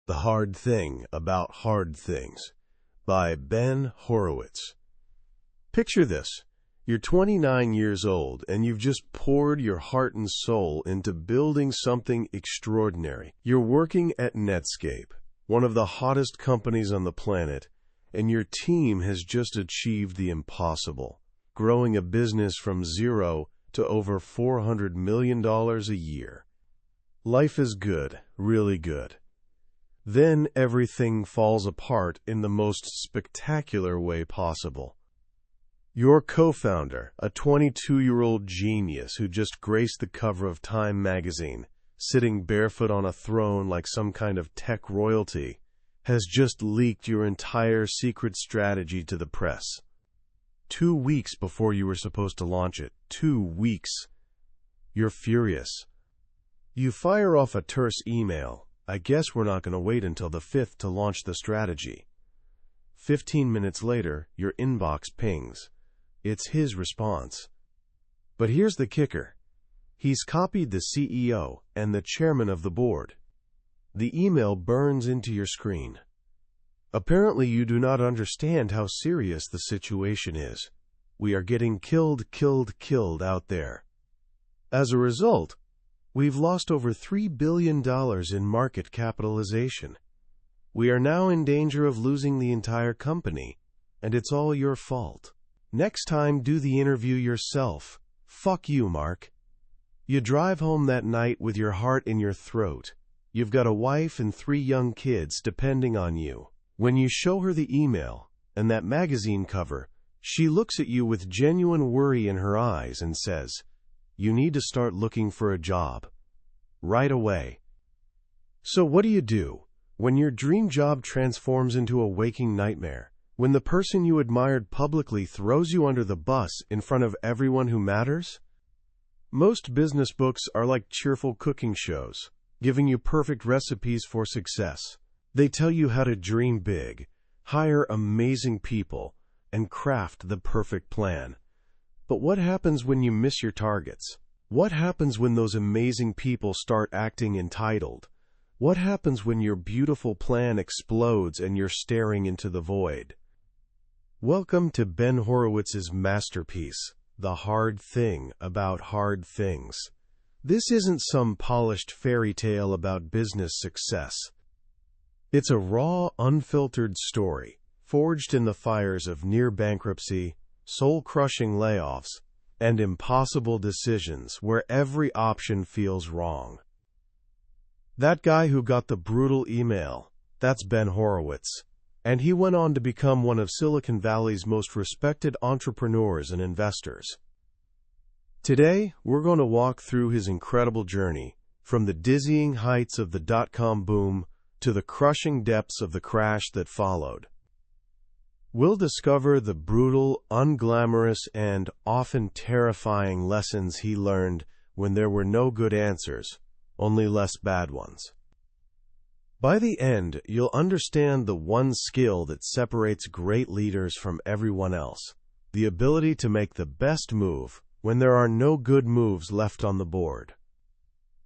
The Hard Thing About Hard Things by Ben Horowitz. Picture this. You're 29 years old and you've just poured your heart and soul into building something extraordinary. You're working at Netscape, one of the hottest companies on the planet, and your team has just achieved the impossible, growing a business from zero to over $400 million a year. Life is good, really good. Then everything falls apart in the most spectacular way possible. Your co-founder, a 22-year-old genius who just graced the cover of Time magazine, sitting barefoot on a throne like some kind of tech royalty, has just leaked your entire secret strategy to the press. 2 weeks before you were supposed to launch it. 2 weeks. You're furious. You fire off a terse email. I guess we're not going to wait until the 5th to launch the strategy. 15 minutes later, your inbox pings. It's his response. But here's the kicker. He's copied the CEO and the chairman of the board. The email burns into your screen. Apparently you do not understand how serious the situation is. We are getting killed out there. As a result, we've lost over $3 billion in market capitalization. We are now in danger of losing the entire company, and it's all your fault. Next time, do the interview yourself. Fuck you, Mark. You drive home that night with your heart in your throat. You've got a wife and 3 young kids depending on you. When you show her the email and that magazine cover, she looks at you with genuine worry in her eyes and says, "You need to start looking for a job. Right away." So what do when your dream job transforms into a waking nightmare? When the person you admired publicly throws you under the bus in front of everyone who matters? Most business books are like cheerful cooking shows, giving you perfect recipes for success. They tell you how to dream big, hire amazing people, and craft the perfect plan. But what happens when you miss your targets? What happens when those amazing people start acting entitled? What happens when your beautiful plan explodes and you're staring into the void? Welcome to Ben Horowitz's masterpiece, The Hard Thing About Hard Things. This isn't some polished fairy tale about business success. It's a raw, unfiltered story, forged in the fires of near bankruptcy, soul-crushing layoffs, and impossible decisions where every option feels wrong. That guy who got the brutal email, that's Ben Horowitz, and he went on to become one of Silicon Valley's most respected entrepreneurs and investors. Today, we're going to walk through his incredible journey, from the dizzying heights of the dot-com boom to the crushing depths of the crash that followed. We'll discover the brutal, unglamorous, and often terrifying lessons he learned when there were no good answers, only less bad ones. By the end, you'll understand the one skill that separates great leaders from everyone else, the ability to make the best move when there are no good moves left on the board.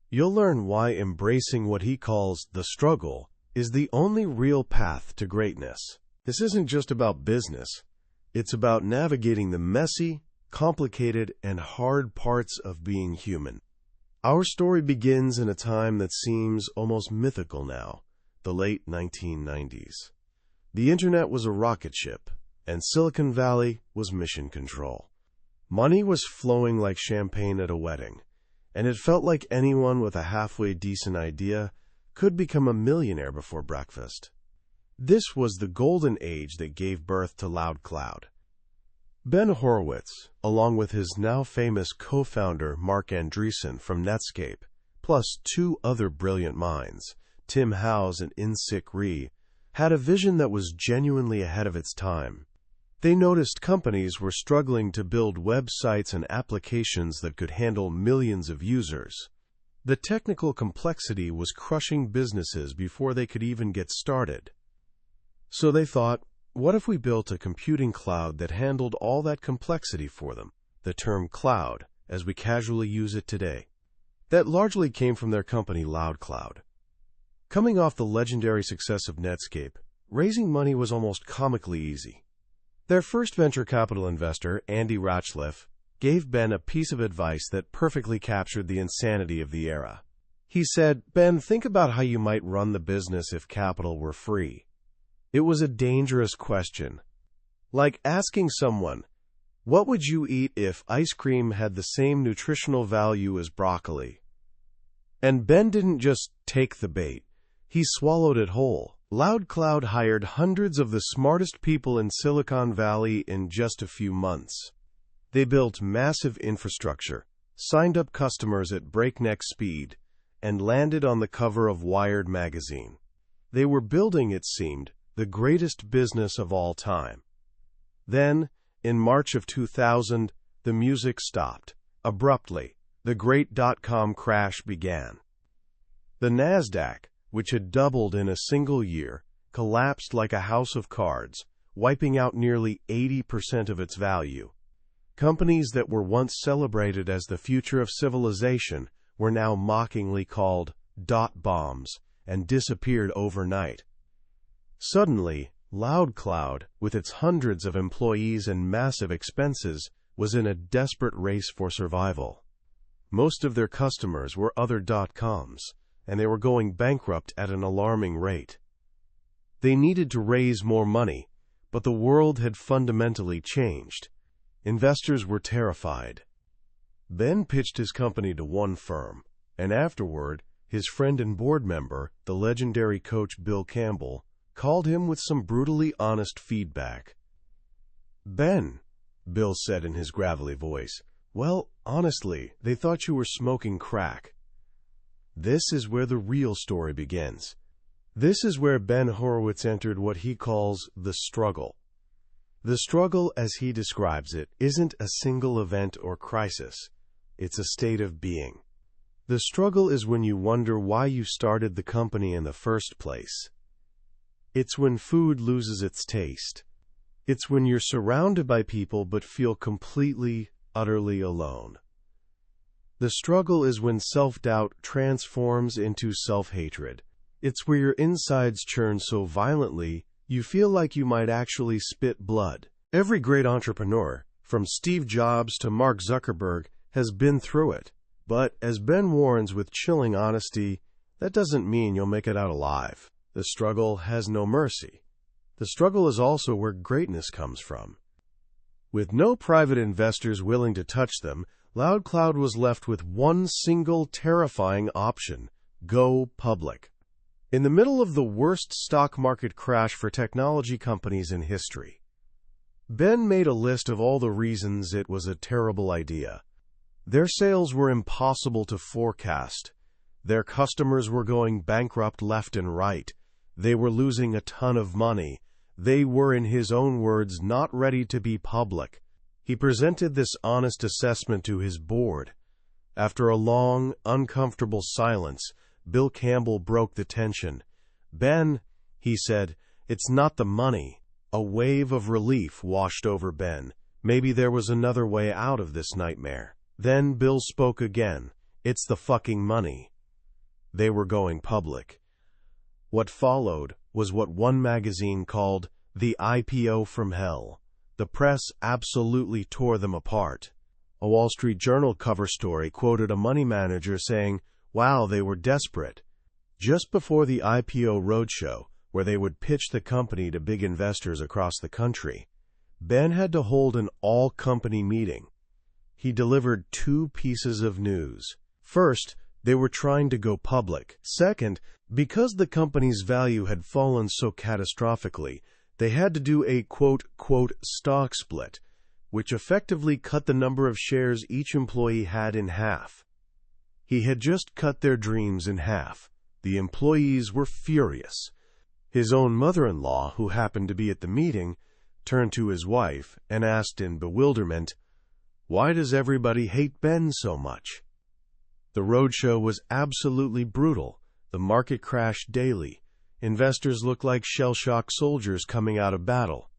You'll learn why embracing what he calls the struggle is the only real path to greatness. This isn't just about business. It's about navigating the messy, complicated, and hard parts of being human. Our story begins in a time that seems almost mythical now, the late 1990s. The internet was a rocket ship, and Silicon Valley was mission control. Money was flowing like champagne at a wedding, and it felt like anyone with a halfway decent idea could become a millionaire before breakfast. This was the golden age that gave birth to LoudCloud. Ben Horowitz, along with his now famous co-founder Mark Andreessen from Netscape, plus 2 other brilliant minds, Tim Howes and In-Sik Rhee, had a vision that was genuinely ahead of its time. They noticed companies were struggling to build websites and applications that could handle millions of users. The technical complexity was crushing businesses before they could even get started. So they thought, what if we built a computing cloud that handled all that complexity for them? The term cloud, as we casually use it today. That largely came from their company LoudCloud. Coming off the legendary success of Netscape, raising money was almost comically easy. Their first venture capital investor, Andy Rachleff, gave Ben a piece of advice that perfectly captured the insanity of the era. He said, "Ben, think about how you might run the business if capital were free." It was a dangerous question. Like asking someone, "What would you eat if ice cream had the same nutritional value as broccoli?" And Ben didn't just take the bait. He swallowed it whole. LoudCloud hired hundreds of the smartest people in Silicon Valley in just a few months. They built massive infrastructure, signed up customers at breakneck speed, and landed on the cover of Wired magazine. They were building, it seemed, the greatest business of all time. Then, in March of 2000, the music stopped. Abruptly, the great dot-com crash began. The Nasdaq, which had doubled in a single year, collapsed like a house of cards, wiping out nearly 80% of its value. Companies that were once celebrated as the future of civilization were now mockingly called dot bombs and disappeared overnight. Suddenly, LoudCloud, with its hundreds of employees and massive expenses, was in a desperate race for survival. Most of their customers were other dot-coms, and they were going bankrupt at an alarming rate. They needed to raise more money, but the world had fundamentally changed. Investors were terrified. Ben pitched his company to one firm, and afterward, his friend and board member, the legendary coach Bill Campbell, called him with some brutally honest feedback. "Ben," Bill said in his gravelly voice, "well, honestly, they thought you were smoking crack." This is where the real story begins. This is where Ben Horowitz entered what he calls the struggle. The struggle, as he describes it, isn't a single event or crisis. It's a state of being. The struggle is when you wonder why you started the company in the first place. It's when food loses its taste. It's when you're surrounded by people but feel completely, utterly alone. The struggle is when self-doubt transforms into self-hatred. It's where your insides churn so violently you feel like you might actually spit blood. Every great entrepreneur, from Steve Jobs to Mark Zuckerberg, has been through it. But, as Ben warns with chilling honesty, that doesn't mean you'll make it out alive. The struggle has no mercy. The struggle is also where greatness comes from. With no private investors willing to touch them, LoudCloud was left with one single terrifying option: go public. In the middle of the worst stock market crash for technology companies in history, Ben made a list of all the reasons it was a terrible idea. Their sales were impossible to forecast. Their customers were going bankrupt left and right. They were losing a ton of money. They were, in his own words, not ready to be public. He presented this honest assessment to his board. After a long, uncomfortable silence, Bill Campbell broke the tension. "Ben," he said, "it's not the money." A wave of relief washed over Ben. Maybe there was another way out of this nightmare. Then Bill spoke again. "It's the fucking money." They were going public. What followed was what one magazine called the IPO from hell. The press absolutely tore them apart. A Wall Street Journal cover story quoted a money manager saying, "Wow, they were desperate." Just before the IPO roadshow, where they would pitch the company to big investors across the country, Ben had to hold an all-company meeting. He delivered two pieces of news. First, they were trying to go public. Second, because the company's value had fallen so catastrophically, they had to do a quote-quote stock split, which effectively cut the number of shares each employee had in half. He had just cut their dreams in half. The employees were furious. His own mother-in-law, who happened to be at the meeting, turned to his wife and asked in bewilderment, "Why does everybody hate Ben so much?" The roadshow was absolutely brutal. The market crashed daily. Investors looked like shell-shocked soldiers coming out of battle.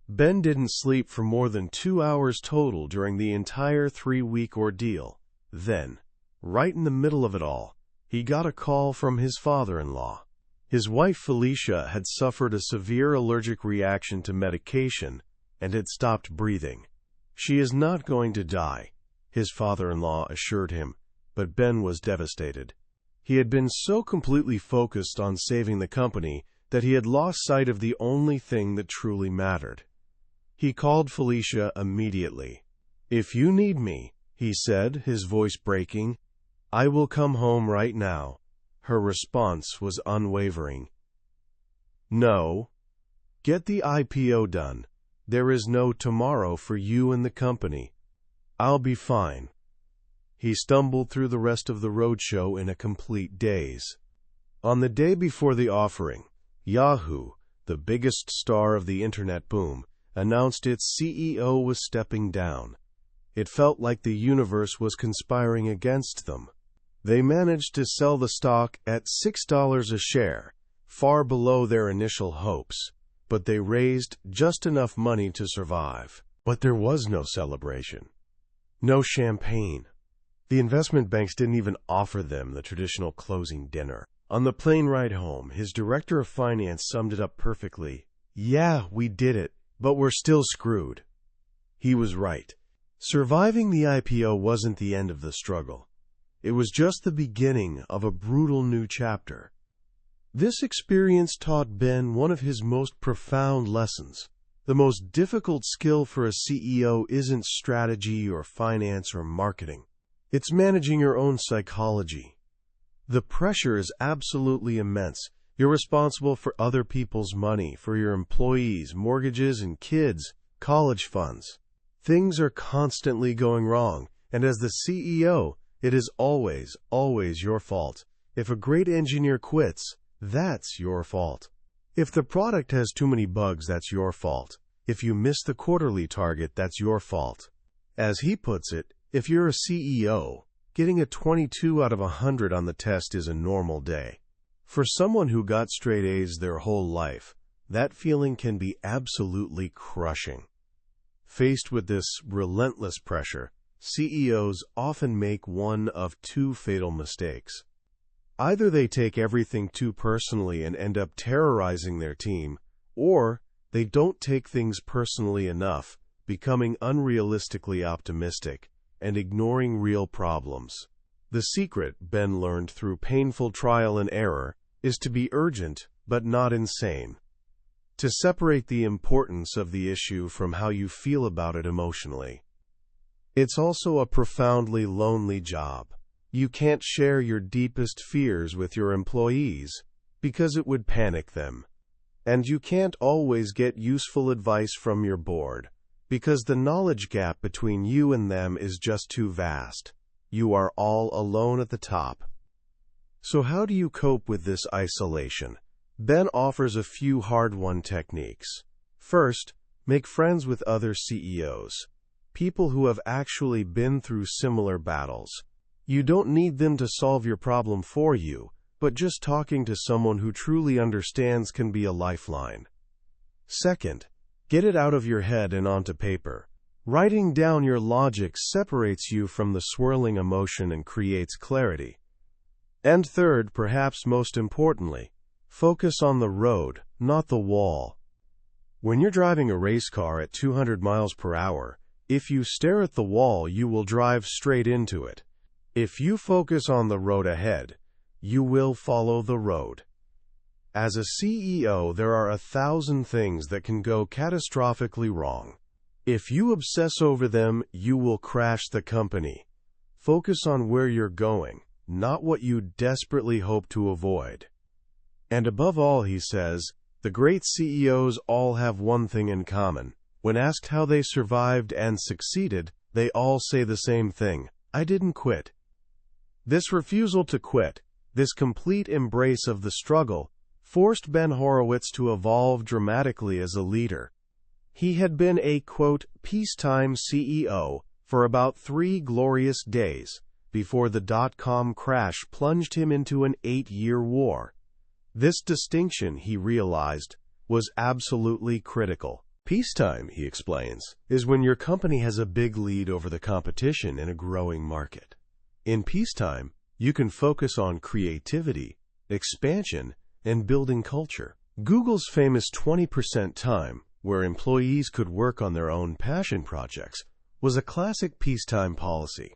Ben didn't sleep for more than 2 hours total during the entire 3-week ordeal. Then, right in the middle of it all, he got a call from his father-in-law. His wife Felicia had suffered a severe allergic reaction to medication and had stopped breathing. "She is not going to die," his father-in-law assured him, but Ben was devastated. He had been so completely focused on saving the company that he had lost sight of the only thing that truly mattered. He called Felicia immediately. "If you need me," he said, his voice breaking, "I will come home right now." Her response was unwavering. "No. Get the IPO done. There is no tomorrow for you and the company. I'll be fine." He stumbled through the rest of the roadshow in a complete daze. On the day before the offering, Yahoo, the biggest star of the internet boom, announced its CEO was stepping down. It felt like the universe was conspiring against them. They managed to sell the stock at $6 a share, far below their initial hopes, but they raised just enough money to survive. But there was no celebration. No champagne. The investment banks didn't even offer them the traditional closing dinner. On the plane ride home, his director of finance summed it up perfectly. "Yeah, we did it, but we're still screwed." He was right. Surviving the IPO wasn't the end of the struggle. It was just the beginning of a brutal new chapter. This experience taught Ben one of his most profound lessons. The most difficult skill for a CEO isn't strategy or finance or marketing. It's managing your own psychology. The pressure is absolutely immense. You're responsible for other people's money, for your employees, mortgages, and kids, college funds. Things are constantly going wrong, and as the CEO, it is always your fault. If a great engineer quits, that's your fault. If the product has too many bugs, that's your fault. If you miss the quarterly target, that's your fault. As he puts it, if you're a CEO, getting a 22 out of 100 on the test is a normal day. For someone who got straight A's their whole life, that feeling can be absolutely crushing. Faced with this relentless pressure, CEOs often make one of two fatal mistakes. Either they take everything too personally and end up terrorizing their team, or they don't take things personally enough, becoming unrealistically optimistic and ignoring real problems. The secret, Ben learned through painful trial and error, is to be urgent but not insane. To separate the importance of the issue from how you feel about it emotionally. It's also a profoundly lonely job. You can't share your deepest fears with your employees because it would panic them. And you can't always get useful advice from your board because the knowledge gap between you and them is just too vast. You are all alone at the top. So how do you cope with this isolation? Ben offers a few hard-won techniques. First, make friends with other CEOs, people who have actually been through similar battles. You don't need them to solve your problem for you, but just talking to someone who truly understands can be a lifeline. Second, get it out of your head and onto paper. Writing down your logic separates you from the swirling emotion and creates clarity. And third, perhaps most importantly, focus on the road, not the wall. When you're driving a race car at 200 miles per hour, if you stare at the wall, you will drive straight into it. If you focus on the road ahead, you will follow the road. As a CEO, there are 1,000 things that can go catastrophically wrong. If you obsess over them, you will crash the company. Focus on where you're going, not what you desperately hope to avoid. And above all, he says, the great CEOs all have one thing in common. When asked how they survived and succeeded, they all say the same thing: I didn't quit. This refusal to quit, this complete embrace of the struggle, forced Ben Horowitz to evolve dramatically as a leader. He had been a, quote, peacetime CEO for about 3 glorious days before the dot-com crash plunged him into an 8-year war. This distinction, he realized, was absolutely critical. Peacetime, he explains, is when your company has a big lead over the competition in a growing market. In peacetime, you can focus on creativity, expansion, and building culture. Google's famous 20% time, where employees could work on their own passion projects, was a classic peacetime policy.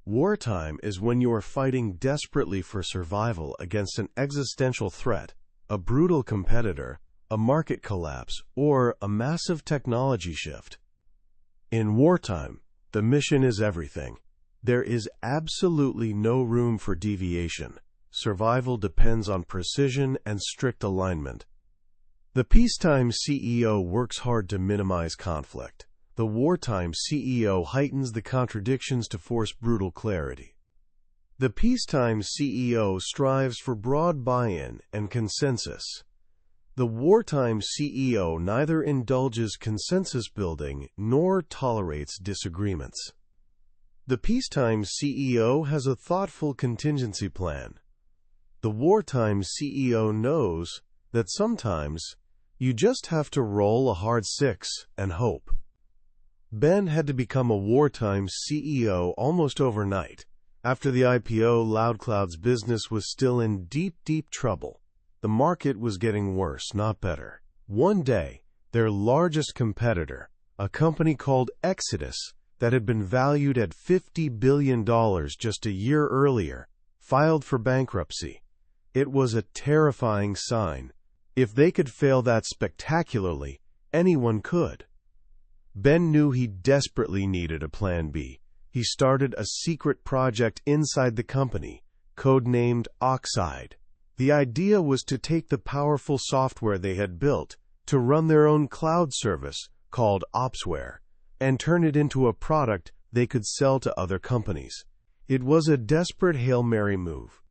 Wartime is when you are fighting desperately for survival against an existential threat, a brutal competitor, a market collapse, or a massive technology shift. In wartime, the mission is everything. There is absolutely no room for deviation. Survival depends on precision and strict alignment. The peacetime CEO works hard to minimize conflict. The wartime CEO heightens the contradictions to force brutal clarity. The peacetime CEO strives for broad buy-in and consensus. The wartime CEO neither indulges consensus building nor tolerates disagreements. The peacetime CEO has a thoughtful contingency plan. The wartime CEO knows that sometimes you just have to roll a hard 6 and hope. Ben had to become a wartime CEO almost overnight. After the IPO, LoudCloud's business was still in deep trouble. The market was getting worse, not better. One day, their largest competitor, a company called Exodus that had been valued at $50 billion just a year earlier, filed for bankruptcy. It was a terrifying sign. If they could fail that spectacularly, anyone could. Ben knew he desperately needed a plan B. He started a secret project inside the company, codenamed Oxide. The idea was to take the powerful software they had built to run their own cloud service, called Opsware, and turn it into a product they could sell to other companies. It was a desperate Hail Mary move.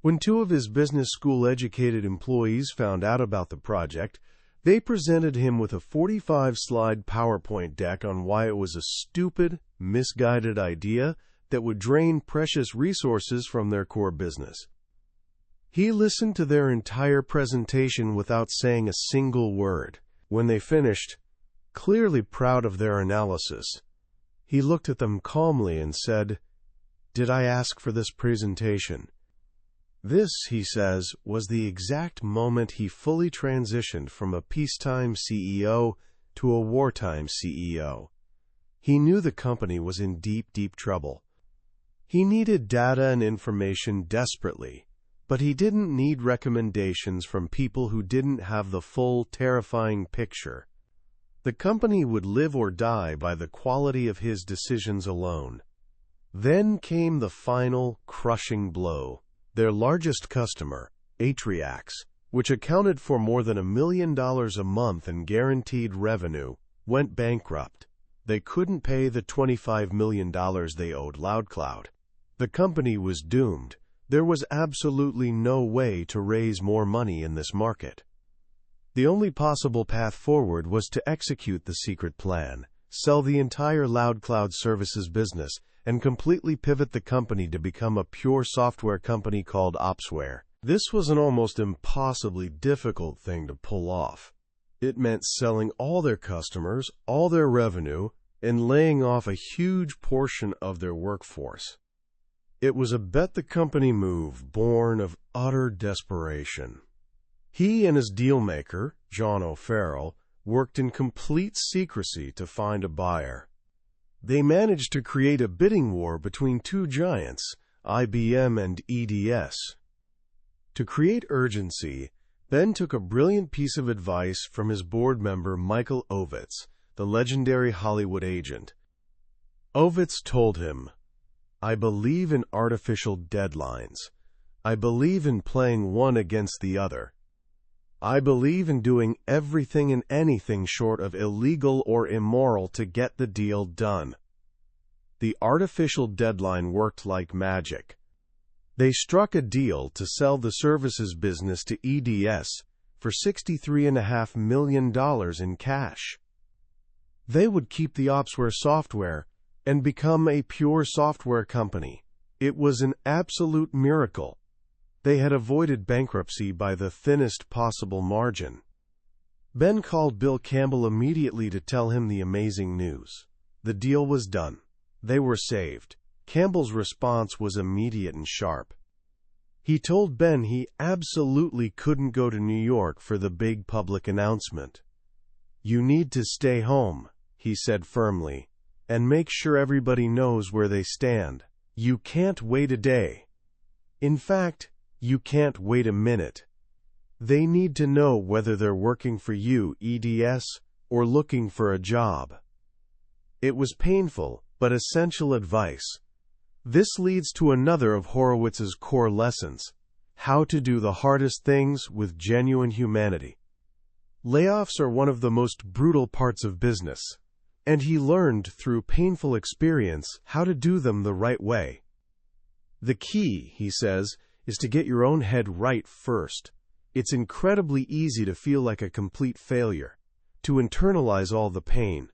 When two of his business school-educated employees found out about the project, they presented him with a 45-slide PowerPoint deck on why it was a stupid, misguided idea that would drain precious resources from their core business. He listened to their entire presentation without saying a single word. When they finished, clearly proud of their analysis, he looked at them calmly and said, "Did I ask for this presentation?" This, he says, was the exact moment he fully transitioned from a peacetime CEO to a wartime CEO. He knew the company was in deep trouble. He needed data and information desperately, but he didn't need recommendations from people who didn't have the full, terrifying picture. The company would live or die by the quality of his decisions alone. Then came the final, crushing blow. Their largest customer, Atriax, which accounted for more than $1 million a month in guaranteed revenue, went bankrupt. They couldn't pay the $25 million they owed LoudCloud. The company was doomed. There was absolutely no way to raise more money in this market. The only possible path forward was to execute the secret plan, sell the entire LoudCloud services business, and completely pivot the company to become a pure software company called Opsware. This was an almost impossibly difficult thing to pull off. It meant selling all their customers, all their revenue, and laying off a huge portion of their workforce. It was a bet-the-company move born of utter desperation. He and his dealmaker, John O'Farrell, worked in complete secrecy to find a buyer. They managed to create a bidding war between two giants, IBM and EDS. To create urgency, Ben took a brilliant piece of advice from his board member Michael Ovitz, the legendary Hollywood agent. Ovitz told him, "I believe in artificial deadlines. I believe in playing one against the other. I believe in doing everything and anything short of illegal or immoral to get the deal done." The artificial deadline worked like magic. They struck a deal to sell the services business to EDS for $63.5 million in cash. They would keep the Opsware software and become a pure software company. It was an absolute miracle. They had avoided bankruptcy by the thinnest possible margin. Ben called Bill Campbell immediately to tell him the amazing news. The deal was done. They were saved. Campbell's response was immediate and sharp. He told Ben he absolutely couldn't go to New York for the big public announcement. "You need to stay home," he said firmly, "and make sure everybody knows where they stand. You can't wait a day. In fact, you can't wait a minute. They need to know whether they're working for you, EDS, or looking for a job." It was painful, but essential advice. This leads to another of Horowitz's core lessons: how to do the hardest things with genuine humanity. Layoffs are one of the most brutal parts of business, and he learned through painful experience how to do them the right way. The key, he says, is to get your own head right first. It's incredibly easy to feel like a complete failure, to internalize all the pain.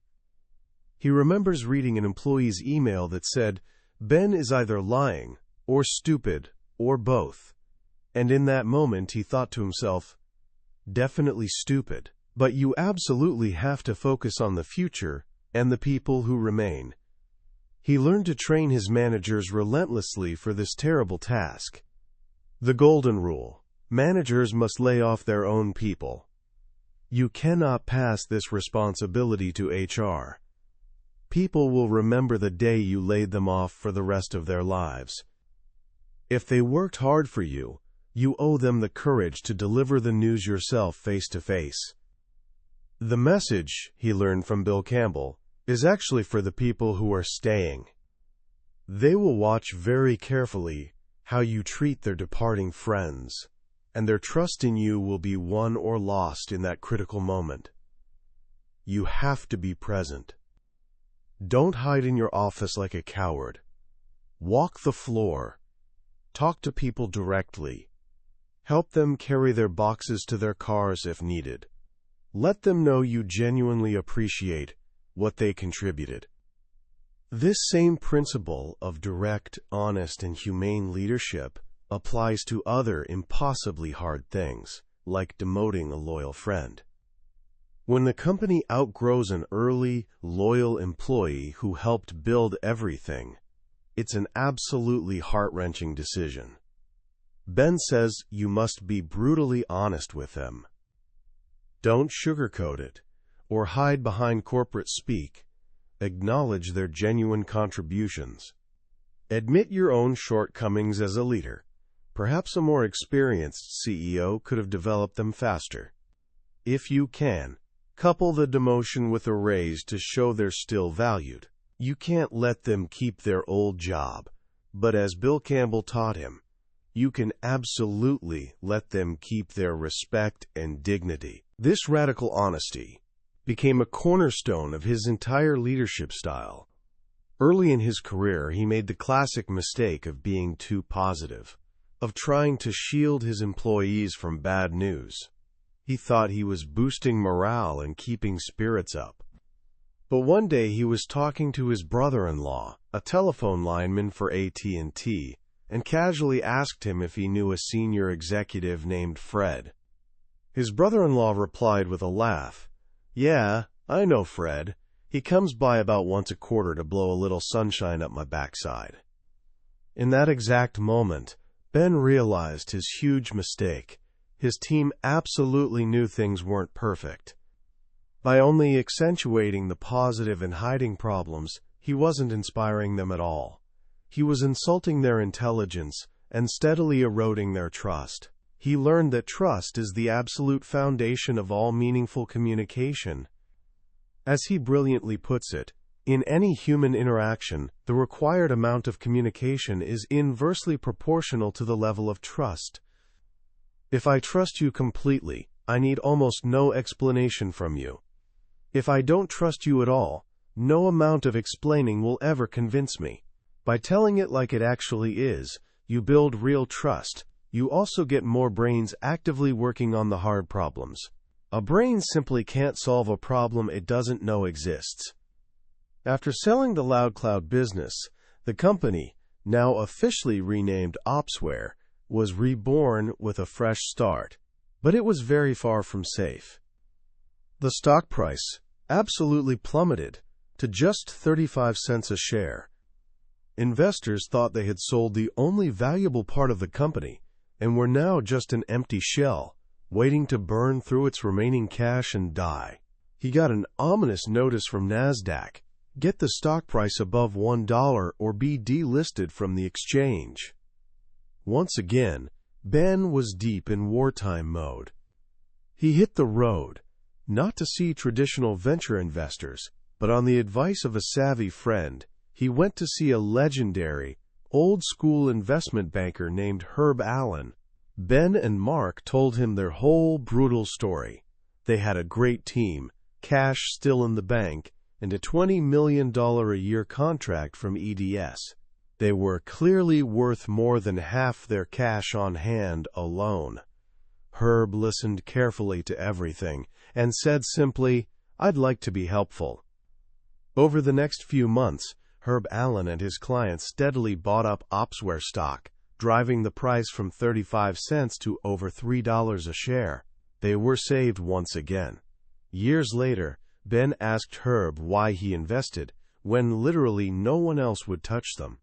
He remembers reading an employee's email that said, "Ben is either lying, or stupid, or both." And in that moment he thought to himself, definitely stupid, but you absolutely have to focus on the future and the people who remain. He learned to train his managers relentlessly for this terrible task. The golden rule: managers must lay off their own people. You cannot pass this responsibility to HR. People will remember the day you laid them off for the rest of their lives. If they worked hard for you, you owe them the courage to deliver the news yourself face to face. The message, he learned from Bill Campbell, is actually for the people who are staying. They will watch very carefully how you treat their departing friends, and their trust in you will be won or lost in that critical moment. You have to be present. Don't hide in your office like a coward. Walk the floor. Talk to people directly. Help them carry their boxes to their cars if needed. Let them know you genuinely appreciate what they contributed. This same principle of direct, honest, and humane leadership applies to other impossibly hard things, like demoting a loyal friend. When the company outgrows an early, loyal employee who helped build everything, it's an absolutely heart-wrenching decision. Ben says you must be brutally honest with them. Don't sugarcoat it, or hide behind corporate speak. Acknowledge their genuine contributions. Admit your own shortcomings as a leader. Perhaps a more experienced CEO could have developed them faster. If you can, couple the demotion with a raise to show they're still valued. You can't let them keep their old job, but as Bill Campbell taught him, you can absolutely let them keep their respect and dignity. This radical honesty became a cornerstone of his entire leadership style. Early in his career, he made the classic mistake of being too positive, of trying to shield his employees from bad news. He thought he was boosting morale and keeping spirits up. But one day he was talking to his brother-in-law, a telephone lineman for AT&T, and casually asked him if he knew a senior executive named Fred. His brother-in-law replied with a laugh, "Yeah, I know Fred. He comes by about once a quarter to blow a little sunshine up my backside." In that exact moment, Ben realized his huge mistake. His team absolutely knew things weren't perfect. By only accentuating the positive and hiding problems, he wasn't inspiring them at all. He was insulting their intelligence and steadily eroding their trust. He learned that trust is the absolute foundation of all meaningful communication. As he brilliantly puts it, in any human interaction, the required amount of communication is inversely proportional to the level of trust. If I trust you completely, I need almost no explanation from you. If I don't trust you at all, no amount of explaining will ever convince me. By telling it like it actually is, you build real trust. You also get more brains actively working on the hard problems. A brain simply can't solve a problem it doesn't know exists. After selling the LoudCloud business, the company, now officially renamed Opsware, was reborn with a fresh start, but it was very far from safe. The stock price absolutely plummeted to just 35 cents a share. Investors thought they had sold the only valuable part of the company, and were now just an empty shell, waiting to burn through its remaining cash and die. He got an ominous notice from NASDAQ: get the stock price above $1 or be delisted from the exchange. Once again, Ben was deep in wartime mode. He hit the road, not to see traditional venture investors, but on the advice of a savvy friend, he went to see a legendary, old-school investment banker named Herb Allen. Ben and Mark told him their whole brutal story. They had a great team, cash still in the bank, and a $20 million a year contract from EDS. They were clearly worth more than half their cash on hand alone. Herb listened carefully to everything and said simply, "I'd like to be helpful." Over the next few months, Herb Allen and his clients steadily bought up Opsware stock, driving the price from 35 cents to over $3 a share. They were saved once again. Years later, Ben asked Herb why he invested, when literally no one else would touch them.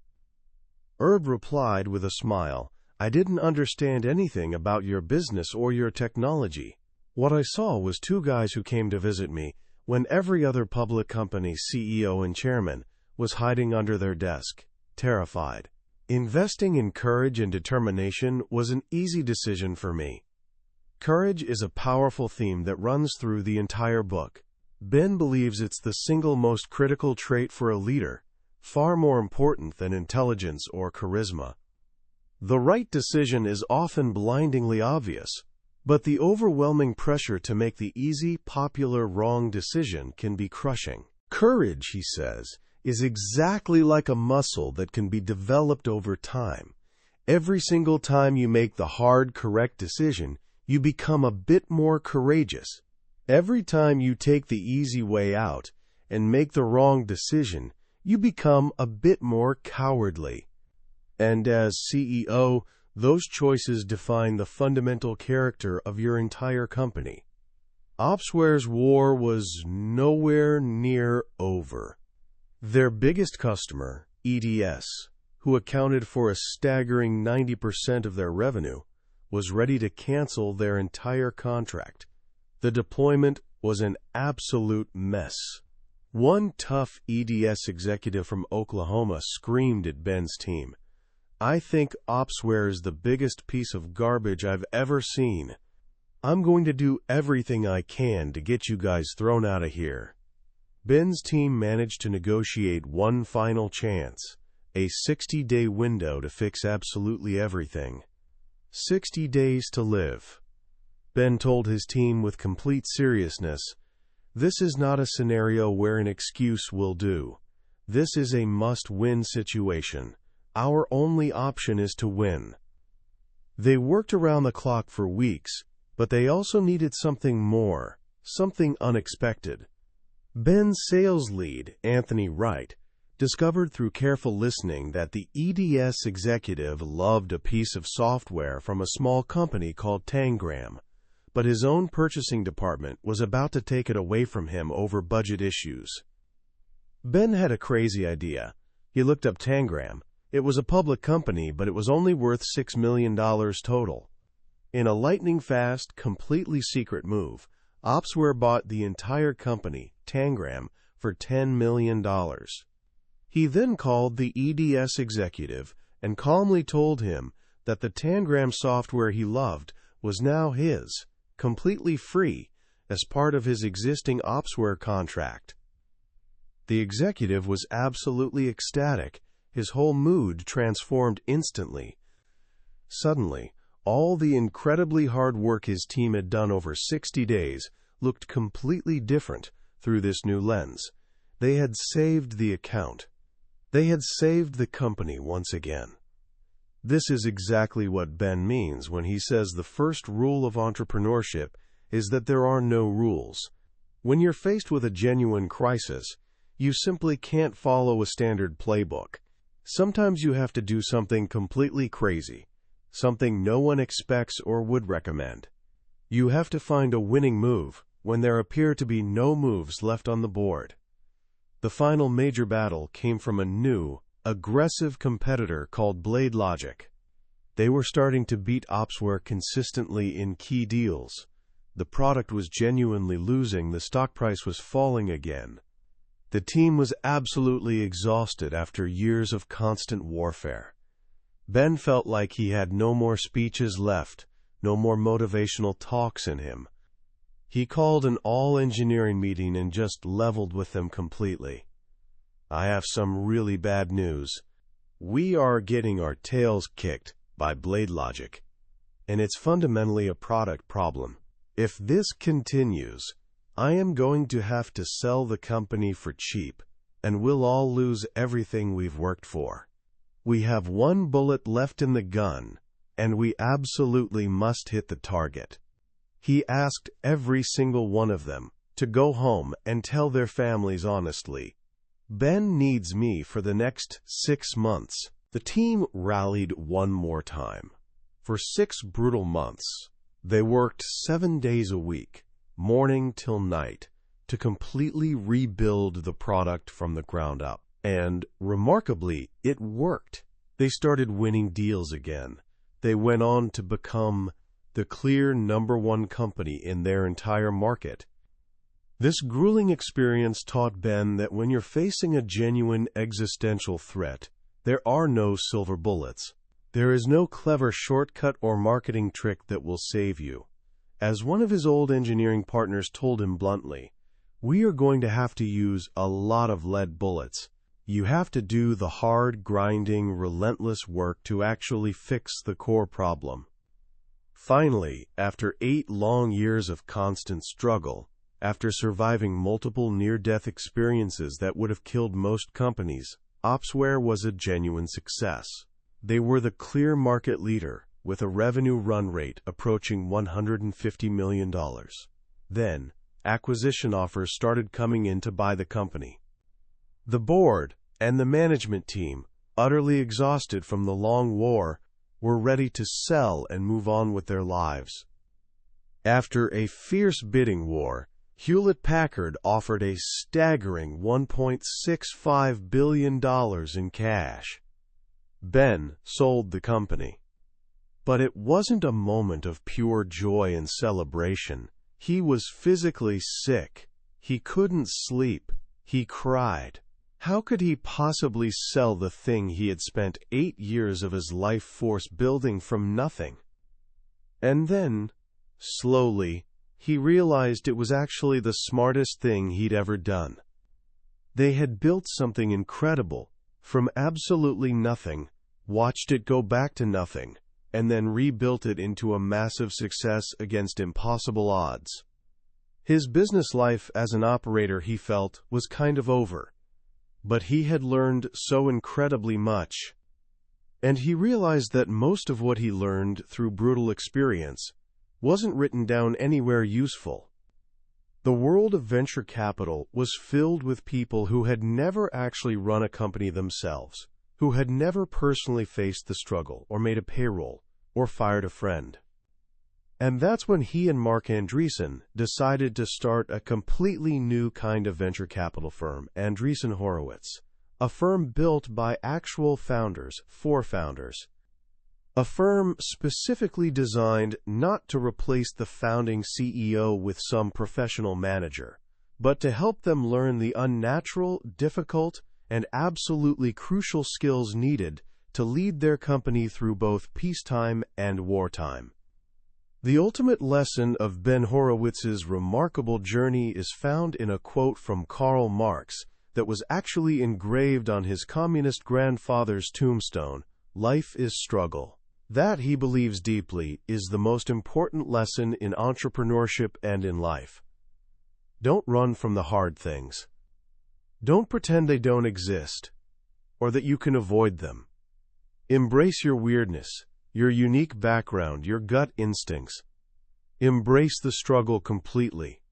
Herb replied with a smile, "I didn't understand anything about your business or your technology. What I saw was two guys who came to visit me when every other public company CEO and chairman was hiding under their desk, terrified. Investing in courage and determination was an easy decision for me." Courage is a powerful theme that runs through the entire book. Ben believes it's the single most critical trait for a leader, far more important than intelligence or charisma. The right decision is often blindingly obvious, but the overwhelming pressure to make the easy, popular wrong decision can be crushing. Courage, he says, is exactly like a muscle that can be developed over time. Every single time you make the hard, correct decision, you become a bit more courageous. Every time you take the easy way out and make the wrong decision, you become a bit more cowardly. And as CEO, those choices define the fundamental character of your entire company. Opsware's war was nowhere near over. Their biggest customer, EDS, who accounted for a staggering 90% of their revenue, was ready to cancel their entire contract. The deployment was an absolute mess. One tough EDS executive from Oklahoma screamed at Ben's team, "I think Opsware is the biggest piece of garbage I've ever seen. I'm going to do everything I can to get you guys thrown out of here." Ben's team managed to negotiate one final chance, a 60-day window to fix absolutely everything. 60 days to live. Ben told his team with complete seriousness, "This is not a scenario where an excuse will do. This is a must-win situation. Our only option is to win." They worked around the clock for weeks, but they also needed something more, something unexpected. Ben's sales lead, Anthony Wright, discovered through careful listening that the EDS executive loved a piece of software from a small company called Tangram, but his own purchasing department was about to take it away from him over budget issues. Ben had a crazy idea. He looked up Tangram. It was a public company, but it was only worth $6 million total. In a lightning-fast, completely secret move, Opsware bought the entire company, Tangram, for $10 million. He then called the EDS executive and calmly told him that the Tangram software he loved was now his, completely free, as part of his existing Opsware contract. The executive was absolutely ecstatic. His whole mood transformed instantly. Suddenly, all the incredibly hard work his team had done over 60 days looked completely different through this new lens. They had saved the account. They had saved the company once again. This is exactly what Ben means when he says the first rule of entrepreneurship is that there are no rules. When you're faced with a genuine crisis, you simply can't follow a standard playbook. Sometimes you have to do something completely crazy, something no one expects or would recommend. You have to find a winning move when there appear to be no moves left on the board. The final major battle came from a new, aggressive competitor called Blade Logic. They were starting to beat Opsware consistently in key deals. The product was genuinely losing, the stock price was falling again. The team was absolutely exhausted after years of constant warfare. Ben felt like he had no more speeches left, no more motivational talks in him. He called an all-engineering meeting and just leveled with them completely. "I have some really bad news. We are getting our tails kicked by Blade Logic, and it's fundamentally a product problem. If this continues, I am going to have to sell the company for cheap, and we'll all lose everything we've worked for. We have one bullet left in the gun, and we absolutely must hit the target." He asked every single one of them to go home and tell their families honestly, "Ben needs me for the next 6 months." The team rallied one more time. For 6 brutal months, they worked 7 days a week, morning till night, to completely rebuild the product from the ground up. And, remarkably, it worked. They started winning deals again. They went on to become the clear #1 company in their entire market. This grueling experience taught Ben that when you're facing a genuine existential threat, there are no silver bullets. There is no clever shortcut or marketing trick that will save you. As one of his old engineering partners told him bluntly, "We are going to have to use a lot of lead bullets. You have to do the hard, grinding, relentless work to actually fix the core problem." Finally, after 8 long years of constant struggle, after surviving multiple near-death experiences that would have killed most companies, Opsware was a genuine success. They were the clear market leader, with a revenue run rate approaching $150 million. Then, acquisition offers started coming in to buy the company. The board and the management team, utterly exhausted from the long war, were ready to sell and move on with their lives. After a fierce bidding war, Hewlett-Packard offered a staggering $1.65 billion in cash. Ben sold the company. But it wasn't a moment of pure joy and celebration. He was physically sick. He couldn't sleep. He cried. How could he possibly sell the thing he had spent 8 years of his life force building from nothing? And then, slowly, he realized it was actually the smartest thing he'd ever done. They had built something incredible, from absolutely nothing, watched it go back to nothing, and then rebuilt it into a massive success against impossible odds. His business life as an operator, he felt, was kind of over. But he had learned so incredibly much. And he realized that most of what he learned through brutal experience wasn't written down anywhere useful. The world of venture capital was filled with people who had never actually run a company themselves, who had never personally faced the struggle, or made a payroll, or fired a friend. And that's when he and Mark Andreessen decided to start a completely new kind of venture capital firm, Andreessen Horowitz, a firm built by actual founders, for founders. A firm specifically designed not to replace the founding CEO with some professional manager, but to help them learn the unnatural, difficult, and absolutely crucial skills needed to lead their company through both peacetime and wartime. The ultimate lesson of Ben Horowitz's remarkable journey is found in a quote from Karl Marx that was actually engraved on his communist grandfather's tombstone: "Life is struggle." That, he believes deeply, is the most important lesson in entrepreneurship and in life. Don't run from the hard things. Don't pretend they don't exist, or that you can avoid them. Embrace your weirdness, your unique background, your gut instincts. Embrace the struggle completely.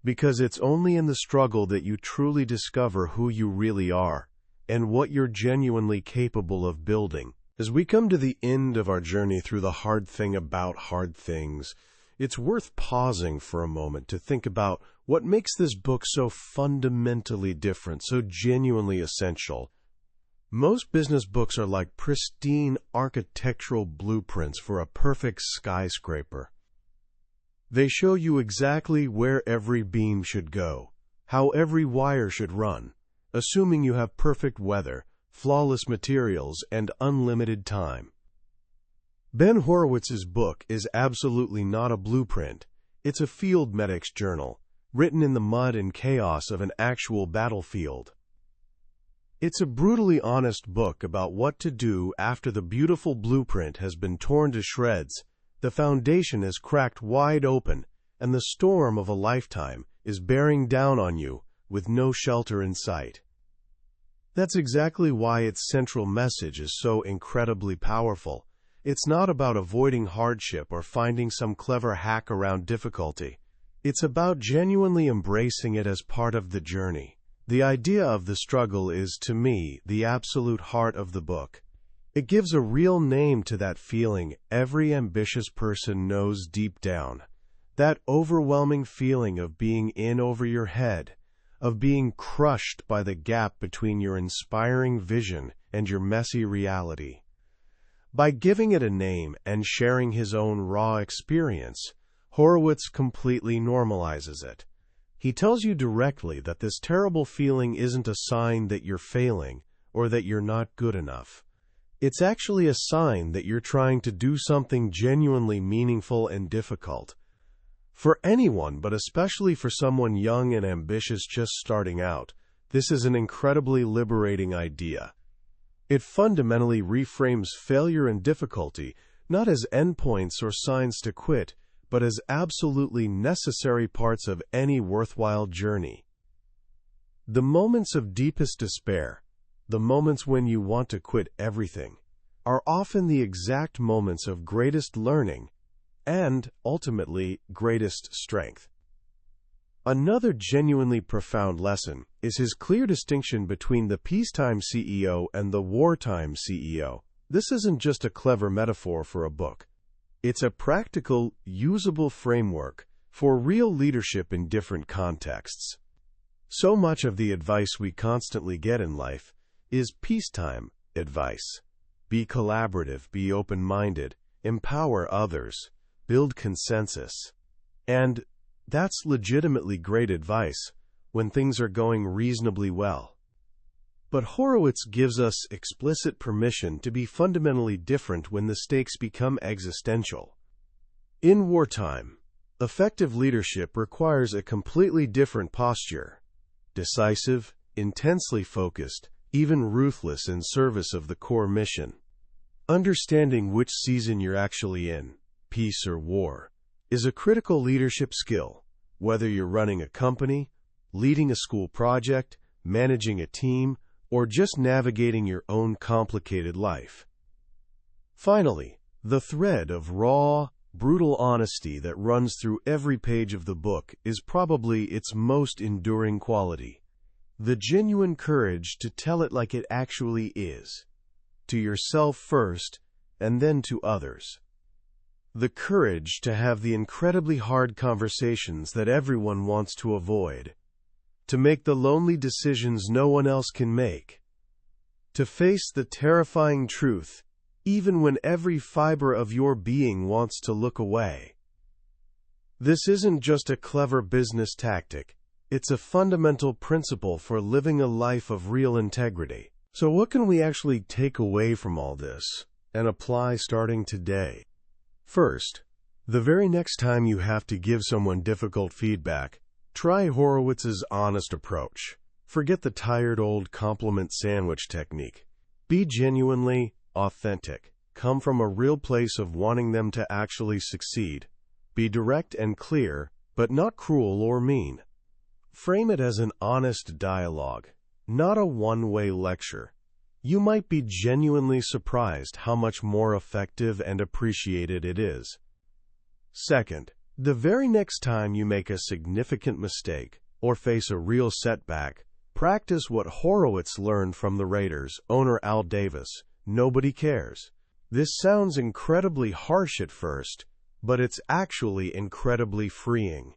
Because it's only in the struggle that you truly discover who you really are, and what you're genuinely capable of building. As we come to the end of our journey through the hard thing about hard things, it's worth pausing for a moment to think about what makes this book so fundamentally different, so genuinely essential. Most business books are like pristine architectural blueprints for a perfect skyscraper. They show you exactly where every beam should go, how every wire should run, assuming you have perfect weather, flawless materials, and unlimited time. Ben Horowitz's book is absolutely not a blueprint. It's a field medic's journal, written in the mud and chaos of an actual battlefield. It's a brutally honest book about what to do after the beautiful blueprint has been torn to shreds, the foundation is cracked wide open, and the storm of a lifetime is bearing down on you with no shelter in sight. That's exactly why its central message is so incredibly powerful. It's not about avoiding hardship or finding some clever hack around difficulty. It's about genuinely embracing it as part of the journey. The idea of the struggle is, to me, the absolute heart of the book. It gives a real name to that feeling every ambitious person knows deep down. That overwhelming feeling of being in over your head, of being crushed by the gap between your inspiring vision and your messy reality. By giving it a name and sharing his own raw experience, Horowitz completely normalizes it. He tells you directly that this terrible feeling isn't a sign that you're failing or that you're not good enough. It's actually a sign that you're trying to do something genuinely meaningful and difficult. For anyone, but especially for someone young and ambitious just starting out, this is an incredibly liberating idea. It fundamentally reframes failure and difficulty not as endpoints or signs to quit, but as absolutely necessary parts of any worthwhile journey. The moments of deepest despair, the moments when you want to quit everything, are often the exact moments of greatest learning and, ultimately, greatest strength. Another genuinely profound lesson is his clear distinction between the peacetime CEO and the wartime CEO. This isn't just a clever metaphor for a book. It's a practical, usable framework for real leadership in different contexts. So much of the advice we constantly get in life is peacetime advice. Be collaborative, be open-minded, empower others, build consensus. And that's legitimately great advice when things are going reasonably well. But Horowitz gives us explicit permission to be fundamentally different when the stakes become existential. In wartime, effective leadership requires a completely different posture. Decisive, intensely focused, even ruthless in service of the core mission. Understanding which season you're actually in, peace or war, is a critical leadership skill, whether you're running a company, leading a school project, managing a team, or just navigating your own complicated life. Finally, the thread of raw, brutal honesty that runs through every page of the book is probably its most enduring quality. The genuine courage to tell it like it actually is, to yourself first, and then to others. The courage to have the incredibly hard conversations that everyone wants to avoid. To make the lonely decisions no one else can make. To face the terrifying truth, even when every fiber of your being wants to look away. This isn't just a clever business tactic, it's a fundamental principle for living a life of real integrity. So what can we actually take away from all this and apply starting today? First, the very next time you have to give someone difficult feedback, try Horowitz's honest approach. Forget the tired old compliment sandwich technique. Be genuinely authentic. Come from a real place of wanting them to actually succeed. Be direct and clear, but not cruel or mean. Frame it as an honest dialogue, not a one-way lecture. You might be genuinely surprised how much more effective and appreciated it is. Second, the very next time you make a significant mistake or face a real setback, practice what Horowitz learned from the Raiders owner Al Davis: nobody cares. This sounds incredibly harsh at first, but it's actually incredibly freeing.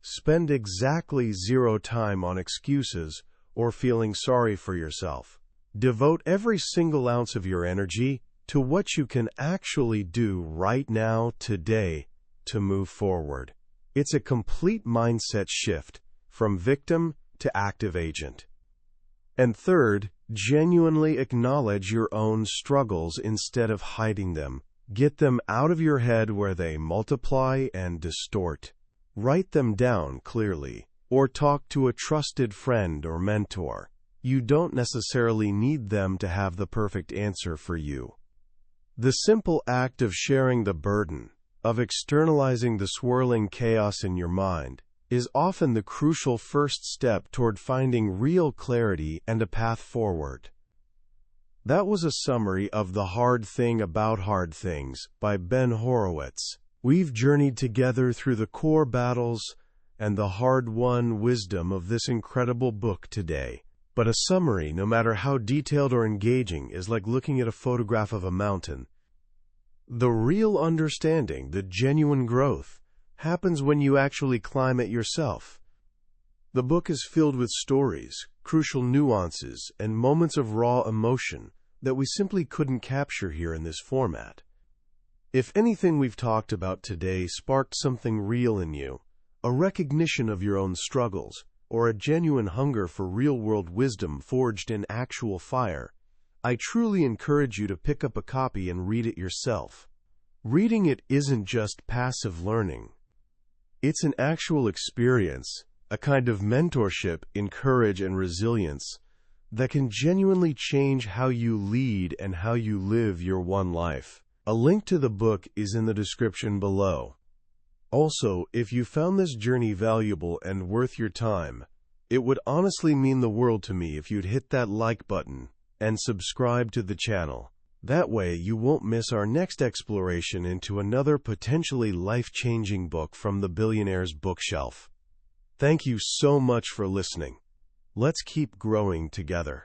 Spend exactly 0 time on excuses or feeling sorry for yourself. Devote every single ounce of your energy to what you can actually do right now, today, to move forward. It's a complete mindset shift from victim to active agent. And third, genuinely acknowledge your own struggles instead of hiding them. Get them out of your head where they multiply and distort. Write them down clearly, or talk to a trusted friend or mentor. You don't necessarily need them to have the perfect answer for you. The simple act of sharing the burden, of externalizing the swirling chaos in your mind, is often the crucial first step toward finding real clarity and a path forward. That was a summary of The Hard Thing About Hard Things by Ben Horowitz. We've journeyed together through the core battles and the hard-won wisdom of this incredible book today. But a summary, no matter how detailed or engaging, is like looking at a photograph of a mountain. The real understanding, the genuine growth, happens when you actually climb it yourself. The book is filled with stories, crucial nuances, and moments of raw emotion that we simply couldn't capture here in this format. If anything we've talked about today sparked something real in you, a recognition of your own struggles, or a genuine hunger for real-world wisdom forged in actual fire, I truly encourage you to pick up a copy and read it yourself. Reading it isn't just passive learning. It's an actual experience, a kind of mentorship in courage and resilience that can genuinely change how you lead and how you live your one life. A link to the book is in the description below. Also, if you found this journey valuable and worth your time, it would honestly mean the world to me if you'd hit that like button and subscribe to the channel. That way you won't miss our next exploration into another potentially life-changing book from the billionaire's bookshelf. Thank you so much for listening. Let's keep growing together.